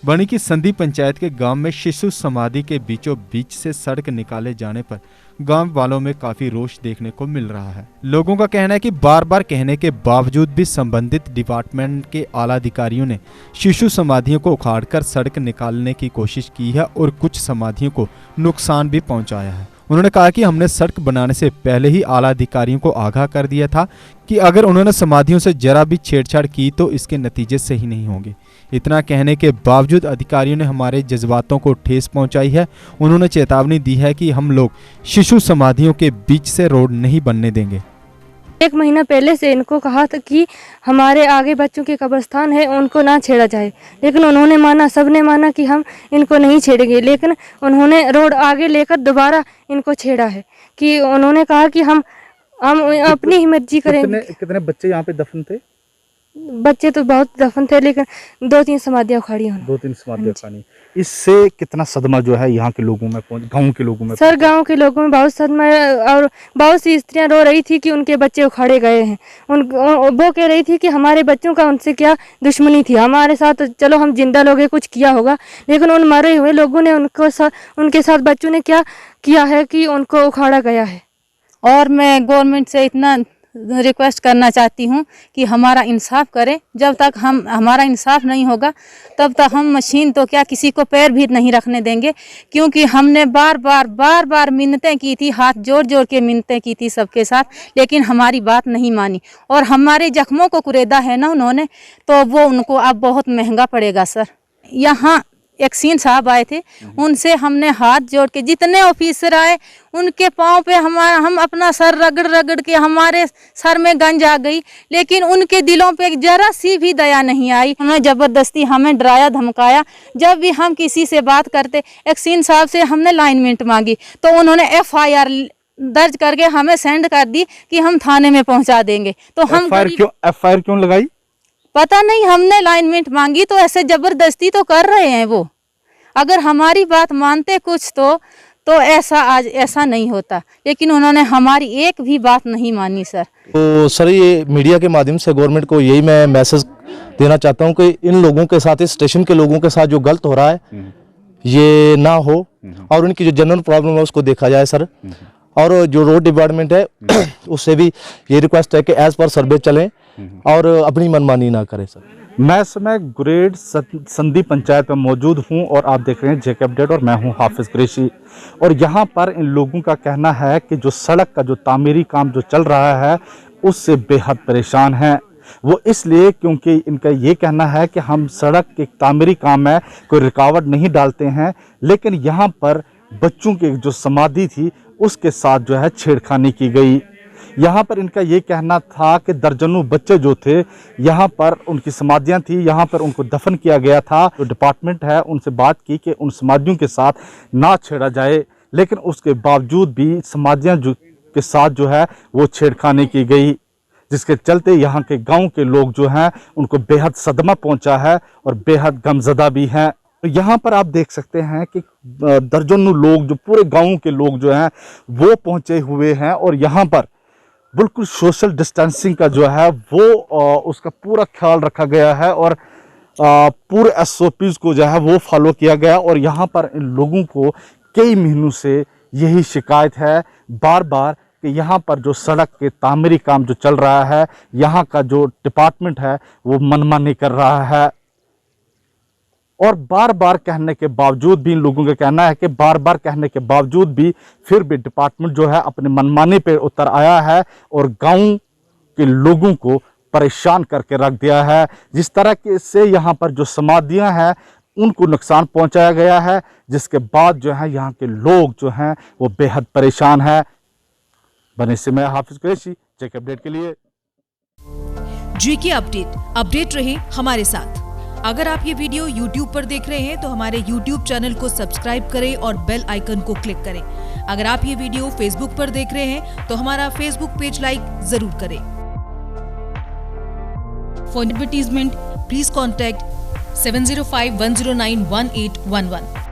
बनी की संधी पंचायत के गांव में शिशु समाधि के बीचों बीच से सड़क निकाले जाने पर गांव वालों में काफी रोष देखने को मिल रहा है। लोगों का कहना है कि बार बार कहने के बावजूद भी संबंधित डिपार्टमेंट के आला अधिकारियों ने शिशु समाधियों को उखाड़कर सड़क निकालने की कोशिश की है और कुछ समाधियों को नुकसान भी पहुंचाया है। उन्होंने कहा कि हमने सड़क बनाने से पहले ही आला अधिकारियों को आगाह कर दिया था कि अगर उन्होंने समाधियों से जरा भी छेड़छाड़ की तो इसके नतीजे सही नहीं होंगे। इतना कहने के बावजूद अधिकारियों ने हमारे जज्बातों को ठेस पहुंचाई है। उन्होंने चेतावनी दी है कि हम लोग शिशु समाधियों के बीच से रोड नहीं बनने देंगे। 1 महीना पहले से इनको कहा था कि हमारे आगे बच्चों के कब्रिस्तान है, उनको ना छेड़ा जाए, लेकिन उन्होंने माना, सबने माना कि हम इनको नहीं छेड़ेंगे। लेकिन उन्होंने रोड आगे लेकर दोबारा इनको छेड़ा है कि उन्होंने कहा कि हम अपनी ही मर्जी करेंगे। कितने बच्चे यहाँ पे दफन थे? बच्चे तो बहुत दफन थे, लेकिन 2-3 समाधियाँ उखाड़ी हैं। 2-3 समाधियाँ उखाड़ी। इससे कितना सदमा जो है यहाँ के लोगों में गाँव के लोगों में? सर, गांव के लोगों में बहुत सदमा है और बहुत सी स्त्रियां रो रही थी कि उनके बच्चे उखाड़े गए हैं। वो कह रही थी कि हमारे बच्चों का उनसे क्या दुश्मनी थी, हमारे साथ चलो हम जिंदा लोग कुछ किया होगा, लेकिन उन मरे हुए लोगों ने उनके साथ बच्चों ने क्या किया है कि उनको उखाड़ा गया है। और मैं गवर्नमेंट से इतना रिक्वेस्ट करना चाहती हूँ कि हमारा इंसाफ करें। जब तक हमारा इंसाफ नहीं होगा तब तक हम मशीन तो क्या किसी को पैर भी नहीं रखने देंगे, क्योंकि हमने बार बार मिन्नतें की थी, हाथ जोड़ जोड़ के मिन्नतें की थी सबके साथ, लेकिन हमारी बात नहीं मानी और हमारे जख्मों को कुरेदा है ना उन्होंने, तो वो उनको अब बहुत महंगा पड़ेगा सर। यहाँ एक सीन साहब आए थे, उनसे हमने हाथ जोड़ के, जितने ऑफिसर आए उनके पाँव पे हम अपना सर रगड़ के हमारे सर में गंज आ गई, लेकिन उनके दिलों पे जरा सी भी दया नहीं आई। हमें ज़बरदस्ती हमें डराया धमकाया। जब भी हम किसी से बात करते, एक सीन साहब से हमने लाइनमेंट मांगी तो उन्होंने FIR दर्ज करके हमें सेंड कर दी कि हम थाने में पहुँचा देंगे। तो हम FIR क्यों लगाई पता नहीं, हमने लाइनमेंट मांगी तो ऐसे जबरदस्ती तो कर रहे हैं वो। अगर हमारी बात मानते कुछ तो ऐसा आज ऐसा नहीं होता, लेकिन उन्होंने हमारी एक भी बात नहीं मानी सर। तो सर, ये मीडिया के माध्यम से गवर्नमेंट को यही मैं मैसेज देना चाहता हूँ कि इन लोगों के साथ, इस स्टेशन के लोगों के साथ जो गलत हो रहा है ये ना हो और उनकी जो जनरल प्रॉब्लम है उसको देखा जाए सर। और जो रोड डिपार्टमेंट है उससे भी ये रिक्वेस्ट है कि एज पर सर्वे चलें और अपनी मनमानी ना करें सर। मैं समय गुरेड संधी पंचायत में मौजूद हूं और आप देख रहे हैं जेके अपडेट और मैं हूं हाफिज कुरैशी। और यहां पर इन लोगों का कहना है कि जो सड़क का जो तामीरी काम जो चल रहा है उससे बेहद परेशान हैं। वो इसलिए क्योंकि इनका ये कहना है कि हम सड़क के तामीरी काम में कोई रुकावट नहीं डालते हैं, लेकिन यहाँ पर बच्चों की जो समाधि थी उसके साथ जो है छेड़खानी की गई। यहाँ पर इनका ये कहना था कि दर्जनों बच्चे जो थे यहाँ पर उनकी समाधियाँ थी, यहाँ पर उनको दफन किया गया था। जो डिपार्टमेंट है उनसे बात की कि उन समाधियों के साथ ना छेड़ा जाए, लेकिन उसके बावजूद भी समाधियाँ के साथ जो है वो छेड़खानी की गई, जिसके चलते यहाँ के गांव के लोग जो हैं उनको बेहद सदमा पहुँचा है और बेहद गमज़दा भी हैं। तो यहाँ पर आप देख सकते हैं कि दर्जनों लोग, जो पूरे गाँव के लोग जो हैं वो पहुँचे हुए हैं और यहाँ पर बिल्कुल सोशल डिस्टेंसिंग का जो है वो उसका पूरा ख्याल रखा गया है और पूरे SOPs को जो है वो फॉलो किया गया। और यहाँ पर इन लोगों को कई महीनों से यही शिकायत है बार बार कि यहाँ पर जो सड़क के तामीरी काम जो चल रहा है, यहाँ का जो डिपार्टमेंट है वो मनमानी कर रहा है। और बार बार कहने के बावजूद भी, इन लोगों का कहना है कि बार बार कहने के बावजूद भी फिर भी डिपार्टमेंट जो है अपने मनमानी पे उतर आया है और गांव के लोगों को परेशान करके रख दिया है। जिस तरह के से यहाँ पर जो समाधियाँ हैं उनको नुकसान पहुँचाया गया है, जिसके बाद जो है यहाँ के लोग जो हैं वो बेहद परेशान है। बने से मैं हाफिज कुरैशी, जेके अपडेट के लिए। जेके अपडेट रहे हमारे साथ। अगर आप ये वीडियो YouTube पर देख रहे हैं तो हमारे YouTube चैनल को सब्सक्राइब करें और बेल आइकन को क्लिक करें। अगर आप ये वीडियो Facebook पर देख रहे हैं तो हमारा Facebook पेज लाइक जरूर करें। For advertisement please contact 7051091811।